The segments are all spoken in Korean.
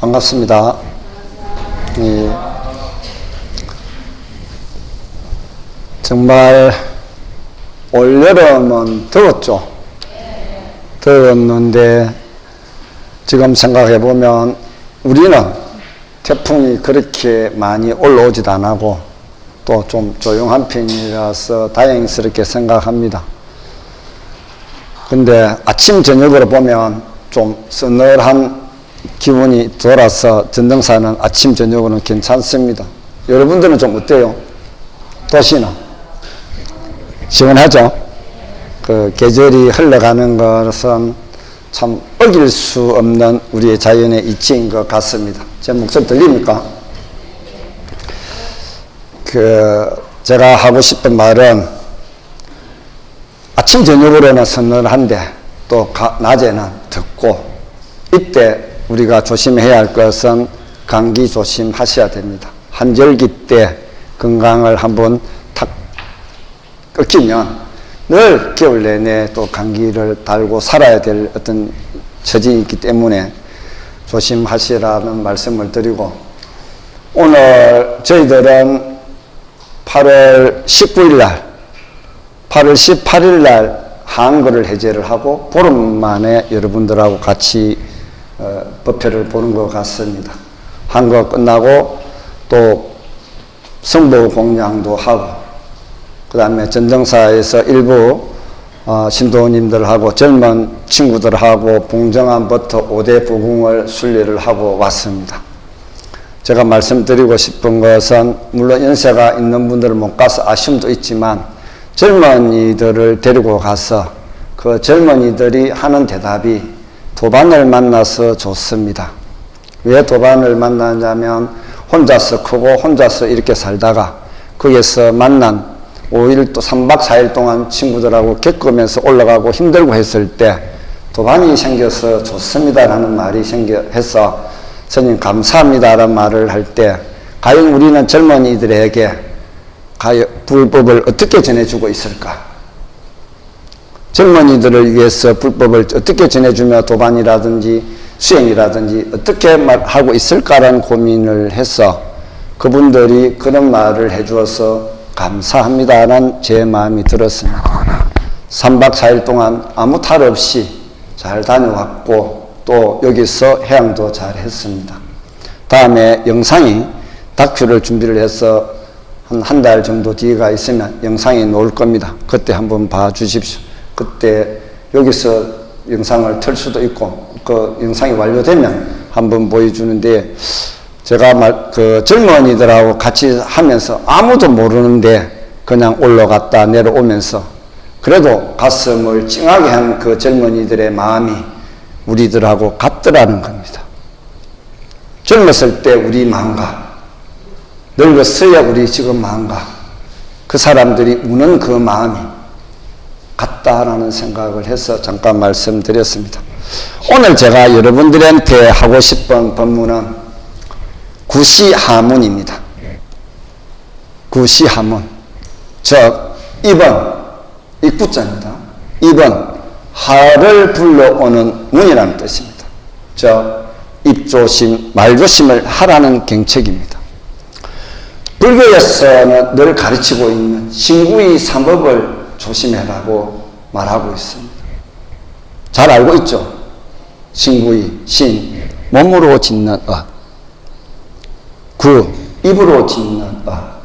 반갑습니다. 정말 올여름은 더웠죠. 더웠는데 지금 생각해 보면 우리는 태풍이 그렇게 많이 올라오지도 안 하고 또 좀 조용한 편이라서 다행스럽게 생각합니다. 근데 아침 저녁으로 보면 좀 서늘한 기분이 돌아서 전등사는 아침 저녁으로는 괜찮습니다. 여러분들은 좀 어때요? 도시는? 시원하죠? 그 계절이 흘러가는 것은 참 어길 수 없는 우리의 자연의 이치인 것 같습니다. 제 목소리 들립니까? 제가 하고 싶은 말은 아침 저녁으로는 서늘한데 또 낮에는 덥고 이때 우리가 조심해야 할 것은 감기 조심하셔야 됩니다. 한절기 때 건강을 한번 탁 끊기면 늘 겨울 내내 또 감기를 달고 살아야 될 어떤 처진이 있기 때문에 조심하시라는 말씀을 드리고, 오늘 저희들은 8월 19일 날, 8월 18일 날 한글을 해제를 하고 보름 만에 여러분들하고 같이 법회를 보는 것 같습니다. 한글 끝나고 또 성도 공양도 하고, 그 다음에 전등사에서 일부 신도님들하고 젊은 친구들하고 봉정암부터 5대 부궁을 순례를 하고 왔습니다. 제가 말씀드리고 싶은 것은 물론 연세가 있는 분들은 못 가서 아쉬움도 있지만 젊은이들을 데리고 가서 그 젊은이들이 하는 대답이 도반을 만나서 좋습니다. 왜 도반을 만나냐면 혼자서 크고 혼자서 이렇게 살다가 거기에서 만난 5일 또 3박 4일 동안 친구들하고 겪으면서 올라가고 힘들고 했을 때 도반이 생겨서 좋습니다라는 말이 해서 스님 감사합니다라는 말을 할 때, 과연 우리는 젊은이들에게 불법을 어떻게 전해주고 있을까? 젊은이들을 위해서 불법을 어떻게 전해주며 도반이라든지 수행이라든지 어떻게 하고 있을까라는 고민을 해서 그분들이 그런 말을 해주어서 감사합니다라는 제 마음이 들었습니다. 3박 4일 동안 아무 탈 없이 잘 다녀왔고 또 여기서 해양도 잘 했습니다. 다음에 영상이 다큐를 준비를 해서 한 달 정도 뒤가 있으면 영상이 나올 겁니다. 그때 한번 봐 주십시오. 그때 여기서 영상을 틀 수도 있고 그 영상이 완료되면 한번 보여주는데, 제가 젊은이들하고 같이 하면서 아무도 모르는데 그냥 올라갔다 내려오면서 그래도 가슴을 찡하게 한 그 젊은이들의 마음이 우리들하고 같더라는 겁니다. 젊었을 때 우리 마음과 늙었어야 우리 지금 마음과 그 사람들이 우는 그 마음이 같다라는 생각을 해서 잠깐 말씀드렸습니다. 오늘 제가 여러분들한테 하고 싶은 법문은 구시하문입니다. 구시하문, 즉 입은 입구자입니다. 입은 하를 불러오는 문이라는 뜻입니다. 즉 입조심, 말조심을 하라는 경책입니다. 불교에서는 늘 가르치고 있는 신구의 삼업을 조심해라고 말하고 있습니다. 잘 알고 있죠? 신구의, 신, 몸으로 짓는 업, 구, 입으로 짓는 업,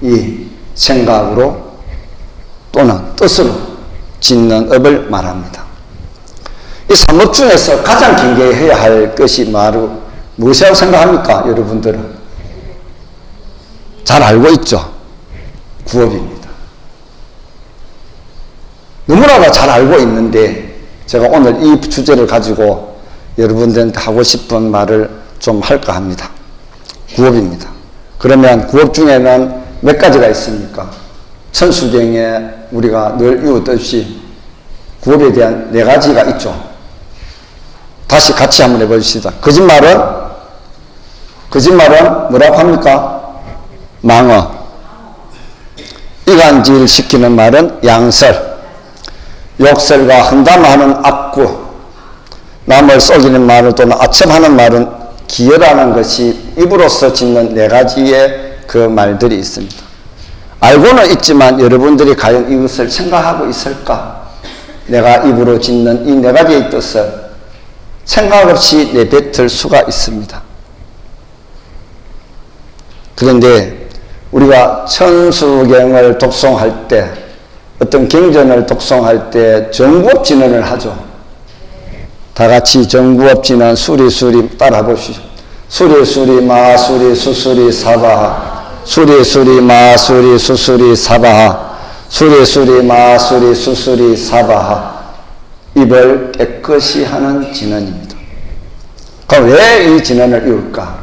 이, 생각으로 또는 뜻으로 짓는 업을 말합니다. 이 삼업 중에서 가장 경계해야 할 것이 무엇이라고 생각합니까? 여러분들은 잘 알고 있죠? 구업입니다. 너무나도 잘 알고 있는데 제가 오늘 이 주제를 가지고 여러분들한테 하고 싶은 말을 좀 할까 합니다. 구업입니다. 그러면 구업 중에는 몇 가지가 있습니까? 천수경에 우리가 늘 이웃듯이 구업에 대한 4가지가 있죠. 다시 같이 한번 해봅시다. 거짓말은 뭐라고 합니까? 망어. 이간질 시키는 말은 양설. 욕설과 험담하는 악구. 남을 속이는 말은 또는 아첨하는 말은 기여라는 것이 입으로서 짓는 네 가지의 그 말들이 있습니다. 알고는 있지만 여러분들이 과연 이것을 생각하고 있을까? 내가 입으로 짓는 이 네 가지의 뜻을 생각 없이 내뱉을 수가 있습니다. 그런데 우리가 천수경을 독송할 때, 어떤 경전을 독송할 때 정구업 진언을 하죠. 다 같이 정구업 진언 수리수리 따라 보시죠. 수리수리 마수리 수수리 사바하 수리수리 마수리 수수리 사바하 수리수리 마수리 수수리 사바하. 입을 깨끗이 하는 진언입니다. 그럼 왜 이 진언을 읽을까?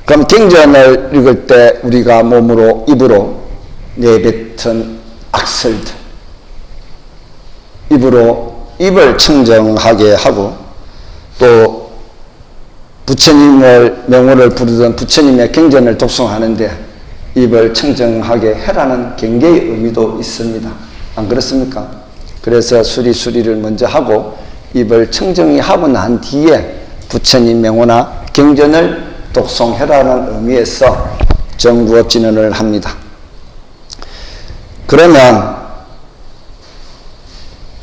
그럼 경전을 읽을 때 우리가 몸으로 입으로 내뱉은 악설들, 입으로 입을 청정하게 하고, 또 부처님을 명호를 부르던 부처님의 경전을 독송하는데 입을 청정하게 해라는 경계의 의미도 있습니다. 안 그렇습니까? 그래서 수리수리를 먼저 하고 입을 청정히 하고 난 뒤에 부처님 명호나 경전을 독송해라는 의미에서 정구업 진언을 합니다. 그러면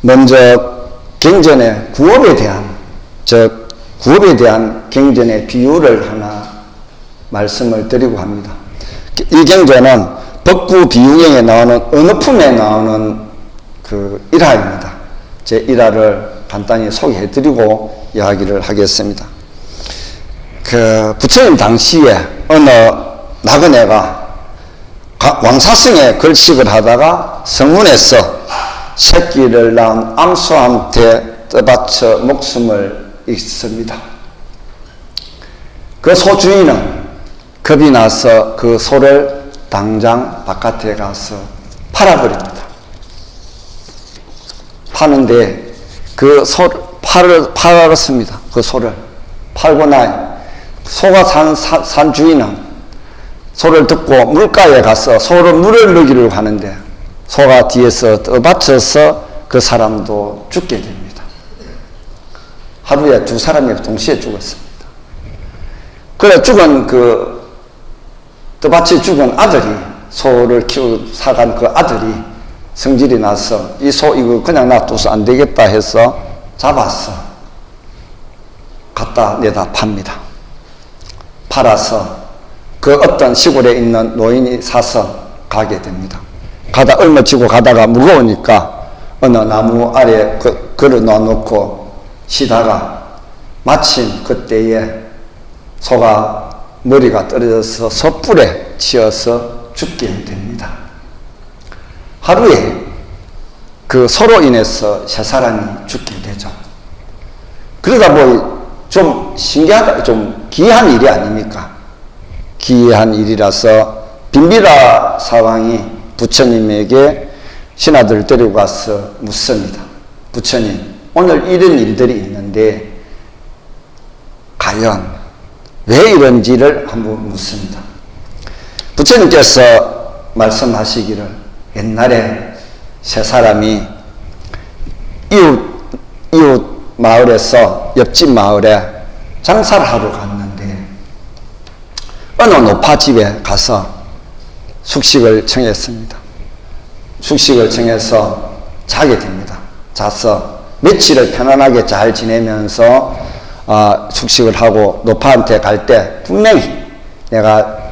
먼저 경전의 구업에 대한, 즉 구업에 대한 경전의 비유를 하나 말씀을 드리고 합니다. 이 경전은 법구비유경에 나오는 어느 품에 나오는 그 일화입니다. 제 일화를 간단히 소개해드리고 이야기를 하겠습니다. 그 부처님 당시에 어느 나그네가 왕사성에 걸식을 하다가 성문에서 새끼를 낳은 암소한테 떠받쳐 목숨을 잃습니다. 그 소주인은 겁이 나서 그 소를 당장 바깥에 가서 팔아버립니다. 파는데 그 소를 팔았습니다. 그 소를 팔고 나니 소가 산 주인은 소를 듣고 물가에 가서 소를 물을 먹이려고 하는데 소가 뒤에서 떠받쳐서 그 사람도 죽게 됩니다. 하루에 두 사람이 동시에 죽었습니다. 그래 죽은 떠받쳐 죽은 아들이, 소를 키우고 사간 그 아들이 성질이 나서 이 소 이거 그냥 놔둬서 안 되겠다 해서 잡아서 갖다 내다 팝니다. 팔아서 그 어떤 시골에 있는 노인이 사서 가게 됩니다. 가다 얼마치고 가다가 무거우니까 어느 나무 아래 걸어 놔놓고 쉬다가 마침 그때에 소가 머리가 떨어져서 솥불에 치여서 죽게 됩니다. 하루에 그 소로 인해서 세 사람이 죽게 되죠. 그러다 보니 좀 신기하다, 좀 기이한 일이 아닙니까? 기이한 일이라서 빈비라 사왕이 부처님에게 신하들을 데리고 가서 묻습니다. 부처님, 오늘 이런 일들이 있는데 과연 왜 이런지를 한번 묻습니다. 부처님께서 말씀하시기를 옛날에 세 사람이 이웃 마을에서 옆집 마을에 장사를 하러 갔는데 어느 노파집에 가서 숙식을 청했습니다. 숙식을 청해서 자게 됩니다. 자서 며칠을 편안하게 잘 지내면서 숙식을 하고 노파한테 갈 때 분명히 내가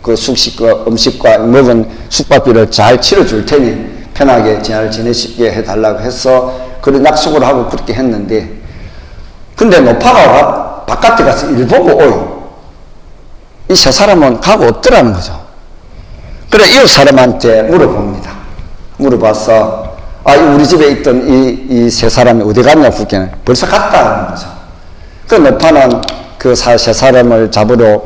그 숙식과 음식과 먹은 숙박비를 잘 치러줄 테니 편하게 잘 지내시게 해달라고 해서 그런 약속을 하고 그렇게 했는데, 근데 노파가 바깥에 가서 일 보고 오요. 이 세 사람은 가고 없더라는 거죠. 그래 이웃 사람한테 물어봅니다. 물어봐서 우리 집에 있던 이 세 사람이 어디 갔냐 묻기는 벌써 갔다는 거죠. 그 노파는 그 세 사람을 잡으러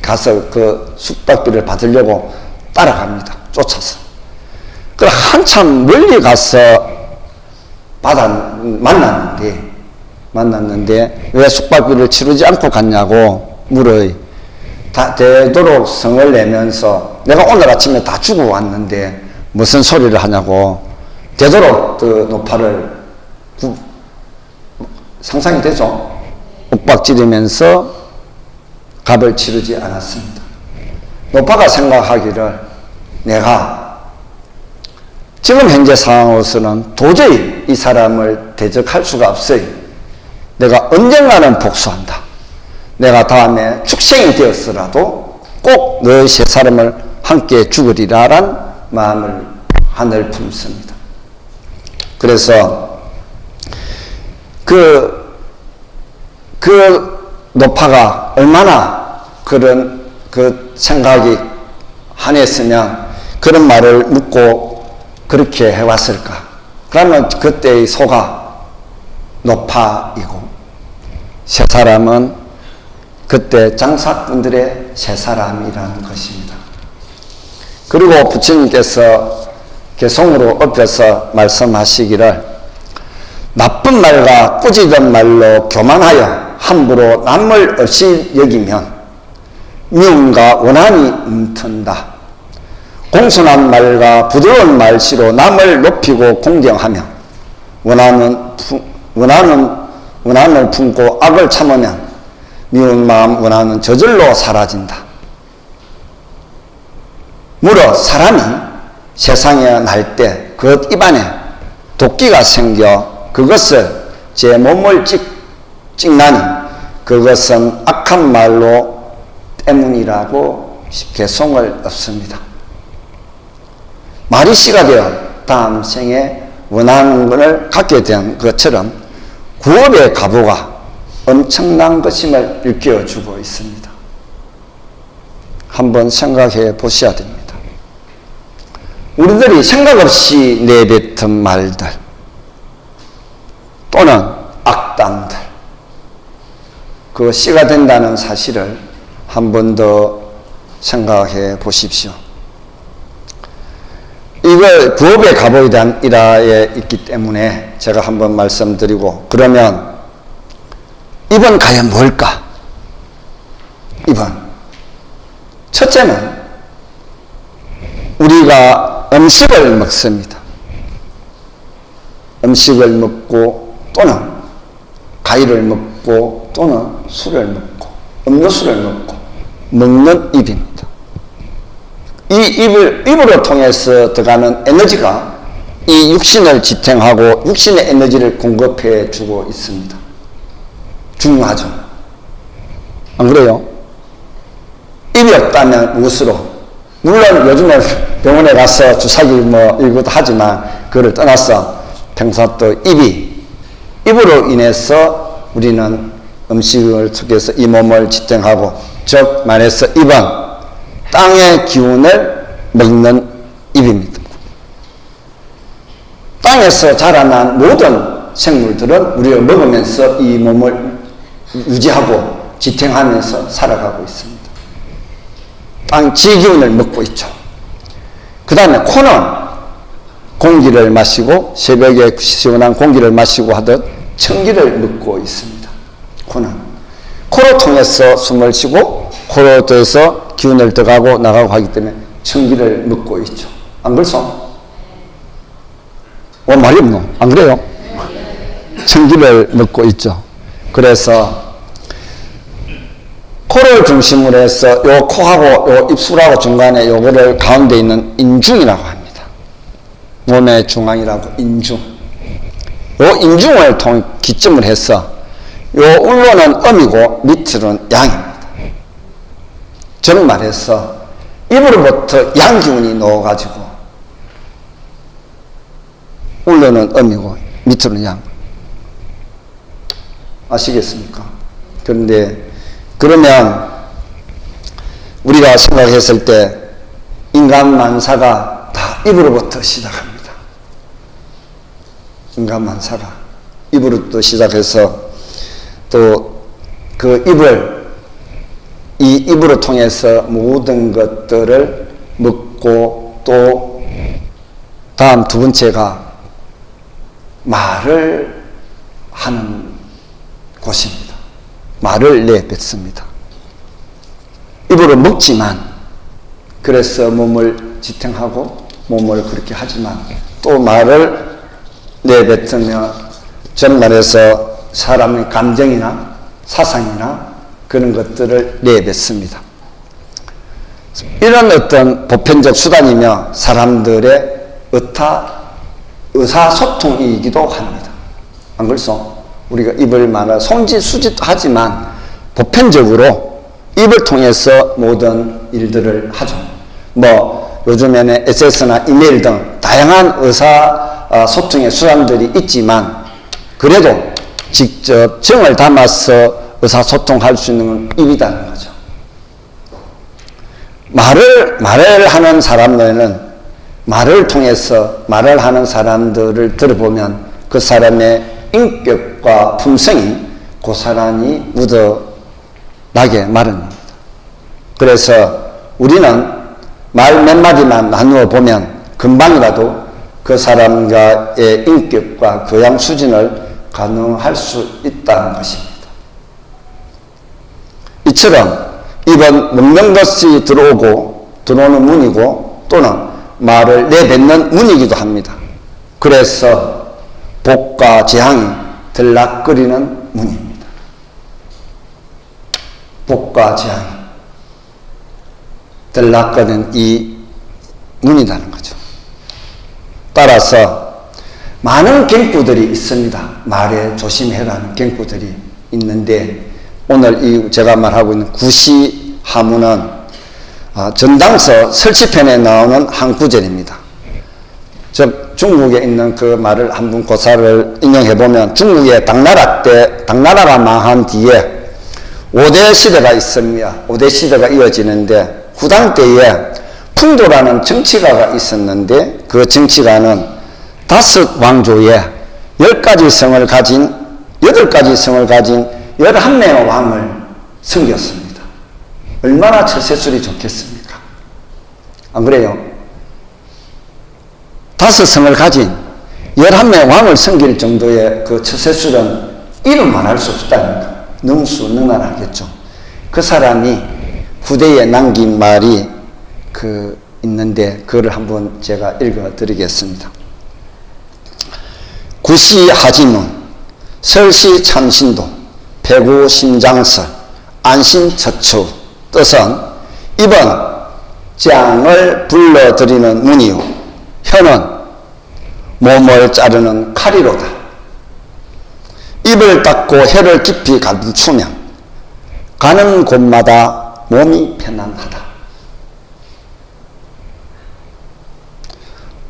가서 그 숙박비를 받으려고 따라갑니다. 쫓아서. 그래 한참 멀리 가서 만났는데 왜 숙박비를 치르지 않고 갔냐고 물어요. 되도록 성을 내면서 내가 오늘 아침에 다 주고 왔는데 무슨 소리를 하냐고 되도록 그 노파를 상상이 되죠? 윽박지르면서 값을 치르지 않았습니다. 노파가 생각하기를 내가 지금 현재 상황으로서는 도저히 이 사람을 대적할 수가 없어요. 내가 언젠가는 복수한다. 내가 다음에 축생이 되었으라도 꼭 너희 세 사람을 함께 죽으리라란 마음을 하늘 품습니다. 그래서 그 노파가 얼마나 그런 그 생각이 한했으면 그런 말을 묻고 그렇게 해왔을까? 그러면 그때의 소가 노파이고 세 사람은 그때 장사꾼들의 세 사람이라는 것입니다. 그리고 부처님께서 개송으로 엎여서 말씀하시기를 나쁜 말과 꾸짖은 말로 교만하여 함부로 남을 없이 여기면 미움과 원한이 움튼다. 공손한 말과 부드러운 말씨로 남을 높이고 공경하며 원한을 품고 악을 참으면 미운 마음 원한은 저절로 사라진다. 무려 사람이 세상에 날 때 그 입안에 도끼가 생겨 그것을 제 몸을 찍나니 그것은 악한 말로 때문이라고 개송을 엎습니다. 말이 씨가 되어 다음 생에 원하는 것을 갖게 된 것처럼 구업의 가보가 엄청난 것임을 일깨워주고 있습니다. 한번 생각해 보셔야 됩니다. 우리들이 생각 없이 내뱉은 말들 또는 악담들 그 씨가 된다는 사실을 한 번 더 생각해 보십시오. 이걸 부업의 가보에 대한 일화에 있기 때문에 제가 한번 말씀드리고 그러면 이번 과연 뭘까? 이번 첫째는 우리가 음식을 먹습니다. 음식을 먹고 또는 과일을 먹고 또는 술을 먹고 음료수를 먹고 먹는 입입니다. 이 입으로 통해서 들어가는 에너지가 이 육신을 지탱하고 육신의 에너지를 공급해 주고 있습니다. 중요하죠. 안 그래요? 입이 없다면 무엇으로? 물론 요즘에 병원에 가서 주사기 이것도 하지만 그거를 떠나서 평소 또 입으로 인해서 우리는 음식을 통해서 이 몸을 지탱하고 즉 말해서 입은 땅의 기운을 먹는 입입니다. 땅에서 자라난 모든 생물들은 우리가 먹으면서 이 몸을 유지하고 지탱하면서 살아가고 있습니다. 땅 지기운을 먹고 있죠. 그 다음에 코는 공기를 마시고 새벽에 시원한 공기를 마시고 하듯 청기를 먹고 있습니다. 코는 코로 통해서 숨을 쉬고 코로 통해서 기운을 들어가고 나가고 하기 때문에 청기를 먹고 있죠. 안 그렇소? 말이 없노? 안 그래요? 청기를 먹고 있죠. 그래서 코를 중심으로 해서 요 코하고 요 입술하고 중간에 요거를 가운데 있는 인중이라고 합니다. 몸의 중앙이라고 인중. 요 인중을 기점을 해서 요 울로는 음이고 밑으로는 양입니다. 저는 말해서 입으로부터 양기운이 넣어가지고 울로는 음이고 밑으로는 양. 아시겠습니까? 그러면 우리가 생각했을 때 인간 만사가 다 입으로부터 시작합니다. 인간 만사가 입으로부터 시작해서 또 그 이 입으로 통해서 모든 것들을 먹고 또 다음 두 번째가 말을 하는 곳입니다. 말을 내뱉습니다. 입으로 먹지만 그래서 몸을 지탱하고 몸을 그렇게 하지만 또 말을 내뱉으며 전 말해서 사람의 감정이나 사상이나 그런 것들을 내뱉습니다. 이런 어떤 보편적 수단이며 사람들의 의사소통이기도 합니다. 안 그렇소? 우리가 입을 말하 손짓수짓도 하지만 보편적으로 입을 통해서 모든 일들을 하죠. 뭐 요즘에는 SNS나 이메일 등 다양한 의사소통의 수단들이 있지만 그래도 직접 정을 담아서 의사소통할 수 있는 건 입이라는 거죠. 말을 하는 사람들은 말을 통해서 말을 하는 사람들을 들어보면 그 사람의 인격과 품성이 고스란히 묻어나게 마련입니다. 그래서 우리는 말 몇 마디만 나누어 보면 금방이라도 그 사람과의 인격과 교양 수준을 가늠할 수 있다는 것입니다. 이처럼 입은 먹는 것이 들어오는 문이고 또는 말을 내뱉는 문이기도 합니다. 그래서 복과 재앙이 들락거리는 문입니다. 복과 재앙이 들락거리는 이 문이라는 거죠. 따라서 많은 경구들이 있습니다. 말에 조심해라는 경구들이 있는데 오늘 제가 말하고 있는 구시하문은 전당서 설치편에 나오는 한 구절입니다. 즉 중국에 있는 그 말을 한번 고사를 인용해보면 중국의 당나라가 망한 뒤에 5대 시대가 있습니다. 5대 시대가 이어지는데 후당 때에 풍도라는 정치가가 있었는데 그 정치가는 5왕조에 10가지 성을 가진 8가지 성을 가진 11명의 왕을 섬겼습니다. 얼마나 처세술이 좋겠습니까? 안 그래요? 5성을 가진 11명의 왕을 섬길 정도의 그 처세술은 이름만 할 수 없다니까. 능수능란하겠죠. 그 사람이 후대에 남긴 말이 있는데 그걸 한번 제가 읽어 드리겠습니다. 구시하지문, 설시참신도, 배구심장설, 안심처처. 뜻은 입은 장을 불러들이는 문이요 혀는 몸을 자르는 칼이로다. 입을 닫고 혀를 깊이 감추면 가는 곳마다 몸이 편안하다.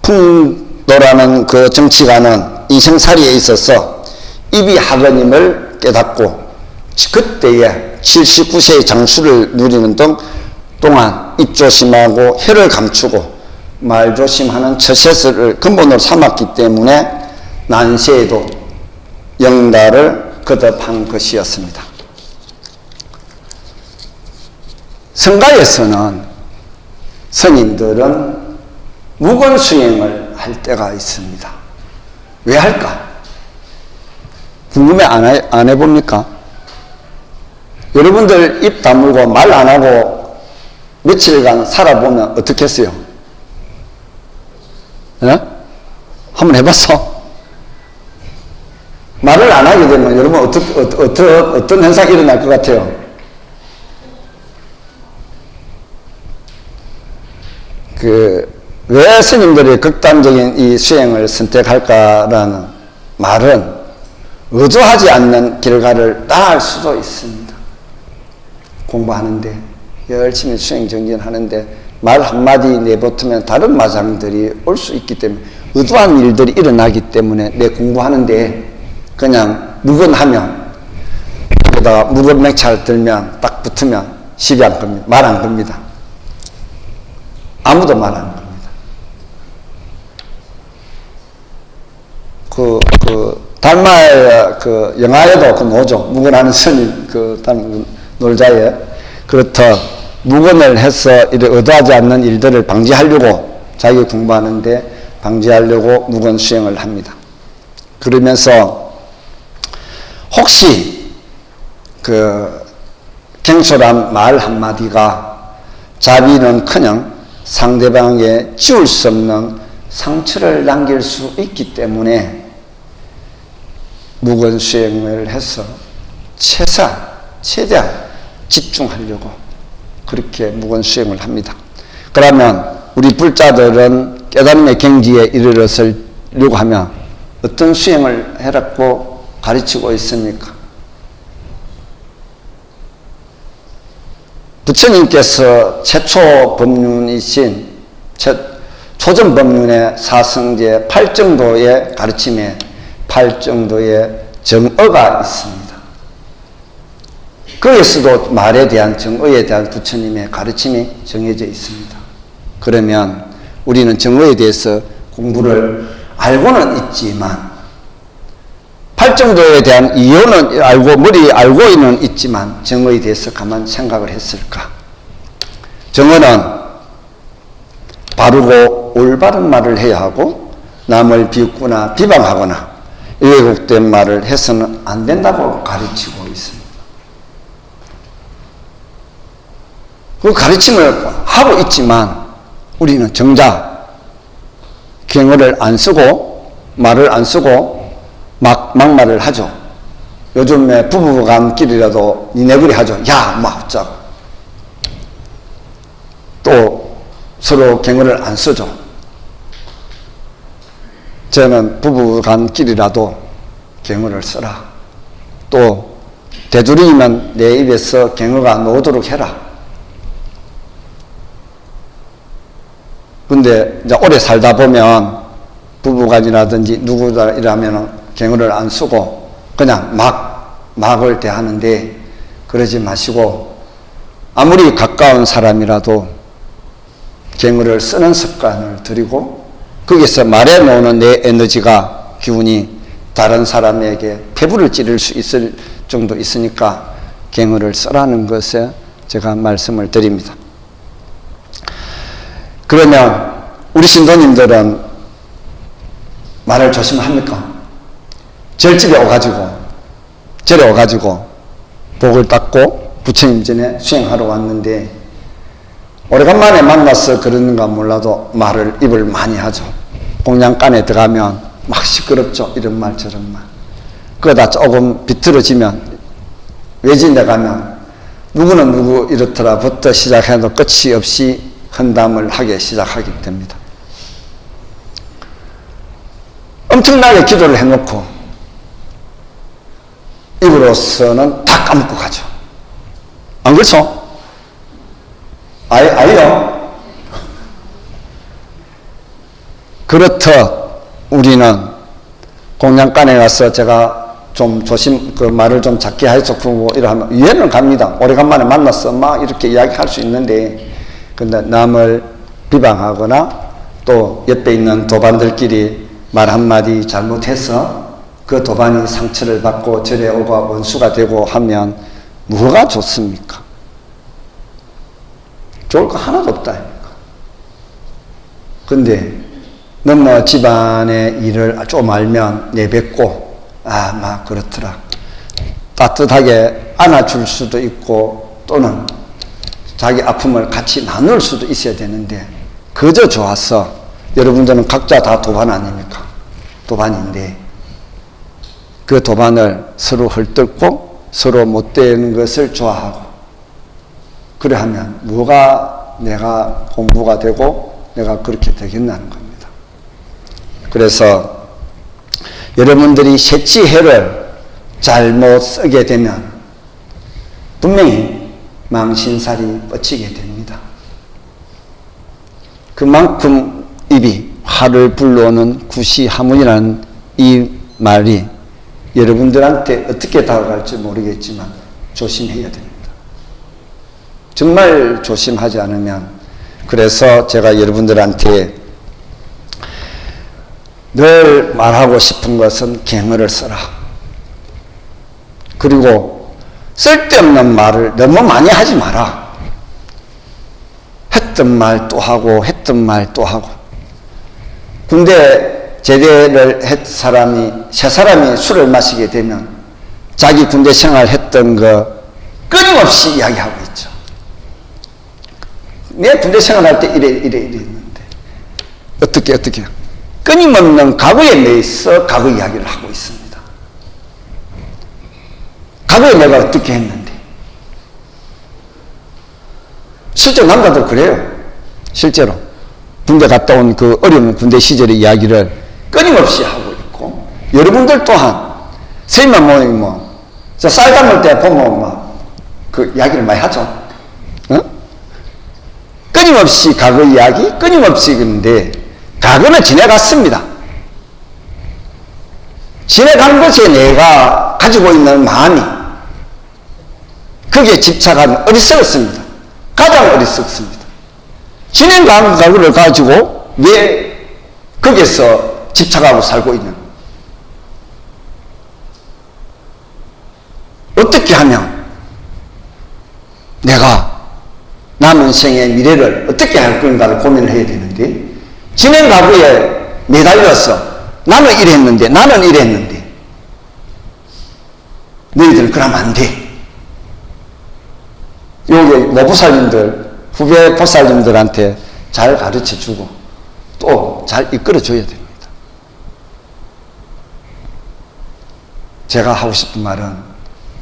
풍도라는 그 정치가는 이생살이에 있어서 입이 학원임을 깨닫고 그때에 79세의 장수를 누리는 동안 입 조심하고 혀를 감추고 말 조심하는 처세술을 근본으로 삼았기 때문에 난세에도 영달을 거듭한 것이었습니다. 성가에서는 스님들은 무건수행을 할 때가 있습니다. 왜 할까? 궁금해 안 해봅니까? 여러분들 입 다물고 말 안 하고 며칠간 살아보면 어떻겠어요? 네? 한번 해봤어? 말을 안 하게 되면 여러분 어떤 현상이 일어날 것 같아요? 왜 스님들이 극단적인 이 수행을 선택할까라는 말은 의도하지 않는 결과를 낳을 수도 있습니다. 공부하는데 열심히 수행 정진하는데 말 한마디 내뱉으면 다른 마장들이 올 수 있기 때문에 의도한 일들이 일어나기 때문에 내 공부하는데 그냥 무건하면 거기다가 무건 맥차를 들면 딱 붙으면 시비한 겁니다. 말 안 겁니다. 아무도 말 안 겁니다. 달마의 영화에도 나오죠. 무건하는 스님, 놀자에. 그렇다. 무건을 해서 이렇게 의도하지 않는 일들을 방지하려고 자기 공부하는데 방지하려고 무건 수행을 합니다. 그러면서 혹시 경솔한 말 한마디가 자비는커녕 상대방에 지울 수 없는 상처를 남길 수 있기 때문에 무건 수행을 해서 최소한 최대한 집중하려고 그렇게 무건 수행을 합니다. 그러면 우리 불자들은 깨달음의 경지에 이르렀으려고 하면 어떤 수행을 해라고 가르치고 있습니까? 부처님께서 최초 법륜이신 초전 법륜의 사성제 8정도의 가르침에 8정도의 정어가 있습니다. 거기에서도 말에 대한 정어에 대한 부처님의 가르침이 정해져 있습니다. 그러면 우리는 정어에 대해서 공부를 알고는 있지만 8정도에 대한 이유는 알고 머리에 알고는 있지만 정어에 대해서 가만 생각을 했을까? 정어는 바르고 올바른 말을 해야 하고 남을 비웃거나 비방하거나 왜곡된 말을 해서는 안 된다고 가르치고 있습니다. 그 가르침을 하고 있지만 우리는 정작 경어를 안 쓰고 말을 안 쓰고 막말을 하죠. 요즘에 부부간끼리라도 니네그리 하죠. 야, 막 어쩌고. 또 서로 경어를 안 쓰죠. 저는 부부간끼리라도 경어를 써라. 또 되도록이면 내 입에서 경어가 나오도록 해라. 근데 이제 오래 살다 보면 부부간이라든지 누구라면 경어를 안 쓰고 그냥 막을 대하는데 그러지 마시고 아무리 가까운 사람이라도 경어를 쓰는 습관을 들이고 거기서 말해 놓는 내 에너지가 기운이 다른 사람에게 폐부를 찌를 수 있을 정도 있으니까 경어를 쓰라는 것에 제가 말씀을 드립니다. 그러면 우리 신도님들은 말을 조심합니까? 절집에 절에 오가지고 복을 닦고 부처님 전에 수행하러 왔는데 오래간만에 만나서 그러는가 몰라도 입을 많이 하죠. 공양간에 들어가면 막 시끄럽죠. 이런 말 저런 말. 그러다 조금 비틀어지면 외진데 가면 누구는 누구 이렇더라부터 시작해도 끝이 없이 헌담을 하기 시작하게 됩니다. 엄청나게 기도를 해놓고 입으로서는 다 까먹고 가죠. 안 그렇죠? 아니요. 그렇듯 우리는 공양간에 가서 제가 좀 말을 좀 작게 해서 그러고 이러면 이해는 갑니다. 오래간만에 만났어. 막 이렇게 이야기할 수 있는데, 근데 남을 비방하거나 또 옆에 있는 도반들끼리 말 한마디 잘못해서 그 도반이 상처를 받고 절에 오고 원수가 되고 하면 뭐가 좋습니까? 좋을 거 하나도 없다. 근데 너무 집안의 일을 좀 알면 내뱉고 막 그렇더라. 따뜻하게 안아줄 수도 있고 또는 자기 아픔을 같이 나눌 수도 있어야 되는데 그저 좋아서 여러분들은 각자 다 도반 아닙니까? 도반인데 그 도반을 서로 헐뜯고 서로 못되는 것을 좋아하고 그래 하면 뭐가 내가 공부가 되고 내가 그렇게 되겠나는 겁니다. 그래서 여러분들이 새치해를 잘못 쓰게 되면 분명히 망신살이 뻗치게 됩니다. 그만큼 입이 화를 불러오는 구시하문이라는 이 말이 여러분들한테 어떻게 다가갈지 모르겠지만 조심해야 됩니다. 정말 조심하지 않으면 그래서 제가 여러분들한테 늘 말하고 싶은 것은 경어를 써라. 그리고 쓸데없는 말을 너무 많이 하지 마라. 했던 말 또 하고 했던 말 또 하고 군대 제대를 했 새 사람이 술을 마시게 되면 자기 군대 생활 했던 거 끊임없이 이야기하고 있죠. 내 군대 생활할 때 이랬는데 어떻게 끊임없는 과거에 매여서 과거 이야기를 하고 있습니다. 과거에 내가 어떻게 했는데 실제로 남자도 그래요. 실제로 군대 갔다 온 그 어려운 군대 시절의 이야기를 끊임없이 하고 있고, 여러분들 또한 선생님만 모이면 뭐 쌀 담을 때 보면 막 그 이야기를 많이 하죠. 어? 끊임없이 과거 이야기, 끊임없이. 그런데 과거는 지나갔습니다. 지나간 것에 내가 가지고 있는 마음이 거기에 집착하면 어리석었습니다. 가장 어리석습니다. 지나간 과거를 가지고 왜 거기에서 집착하고 살고 있는, 어떻게 하면 내가 남은 생의 미래를 어떻게 할 건가를 고민을 해야 되는데, 지난 과거에 매달려서 나는 이랬는데, 나는 이랬는데, 너희들은 그러면 안 돼. 여기 노부살님들, 후배 보살님들한테 잘 가르쳐 주고 또 잘 이끌어 줘야 됩니다. 제가 하고 싶은 말은,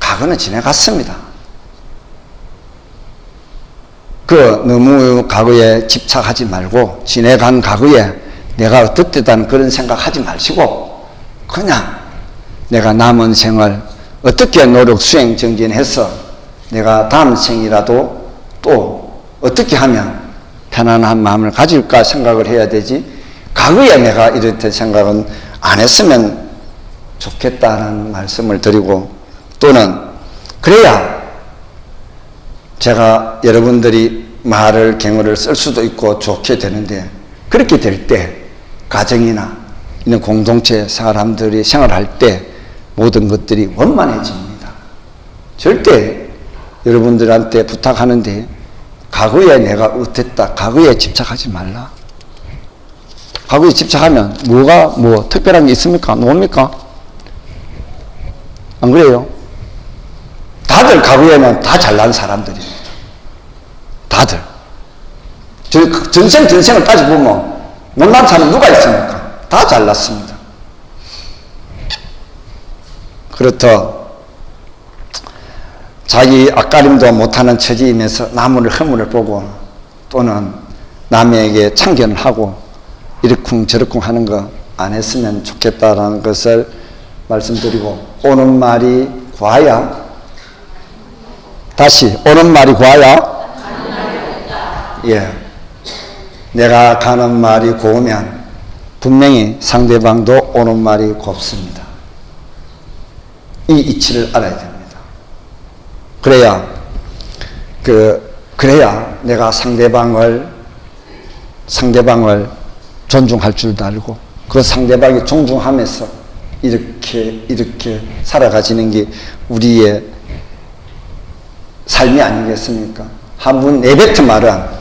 과거는 지나갔습니다. 너무 과거에 집착하지 말고, 지나간 과거에 내가 어떻다는 그런 생각하지 마시고, 그냥 내가 남은 생을 어떻게 노력 수행 정진해서 내가 다음 생이라도 또 어떻게 하면 편안한 마음을 가질까 생각을 해야 되지, 과거에 내가 이렇게 생각은 안 했으면 좋겠다는 말씀을 드리고, 또는 그래야 제가 여러분들이 말을, 경어를 쓸 수도 있고 좋게 되는데, 그렇게 될 때 가정이나 이런 공동체 사람들이 생활할 때 모든 것들이 원만해집니다. 절대 여러분들한테 부탁하는데, 과거에 내가 어땠다, 과거에 집착하지 말라. 과거에 집착하면 뭐가 뭐 특별한 게 있습니까? 뭡니까? 안 그래요? 다들 과거에는 다 잘난 사람들입니다. 다들. 전생을 따져보면 못난 사람 누가 있습니까? 다 잘났습니다. 그렇다 자기 앞가림도 못하는 처지이면서 남을 허물을 보고, 또는 남에게 참견을 하고 이러쿵저러쿵 하는 거 안 했으면 좋겠다라는 것을 말씀드리고, 오는 말이 과야, 다시 오는 말이 과야, 예, 내가 가는 말이 고우면 분명히 상대방도 오는 말이 곱습니다. 이 이치를 알아야 됩니다. 그래야 내가 상대방을 존중할 줄도 알고, 그 상대방이 존중하면서 이렇게 살아가지는 게 우리의 삶이 아니겠습니까? 한 분 내뱉은 말은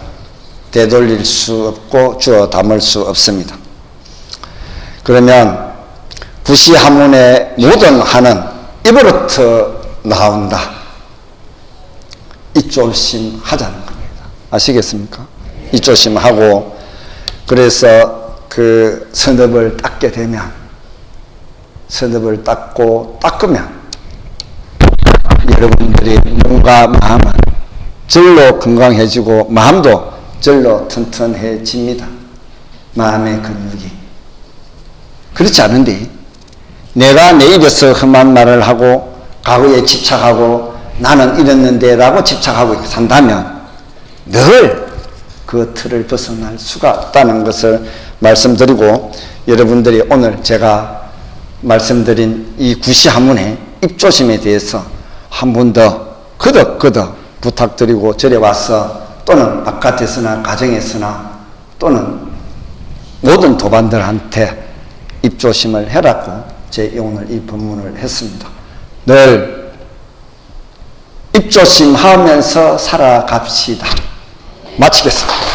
되돌릴 수 없고 주워 담을 수 없습니다. 그러면 구시하문의 모든 한은 입으로부터 나온다. 이조심 하자는 겁니다. 아시겠습니까? 이조심 하고, 그래서 그 선업을 닦게 되면, 선업을 닦으면 여러분들이 몸과 마음은 절로 건강해지고 마음도 절로 튼튼해집니다. 마음의 근육이. 그렇지 않은데 내가 내 입에서 험한 말을 하고 과거에 집착하고 나는 이랬는데 라고 집착하고 산다면 늘 그 틀을 벗어날 수가 없다는 것을 말씀드리고, 여러분들이 오늘 제가 말씀드린 이 구시하문의 입조심에 대해서 한 번 더 거듭 부탁드리고 절에 와서, 또는 바깥에서나 가정에서나 또는 모든 도반들한테 입조심을 해라고 제 오늘 이 법문을 했습니다. 늘 입조심하면서 살아갑시다. 마치겠습니다.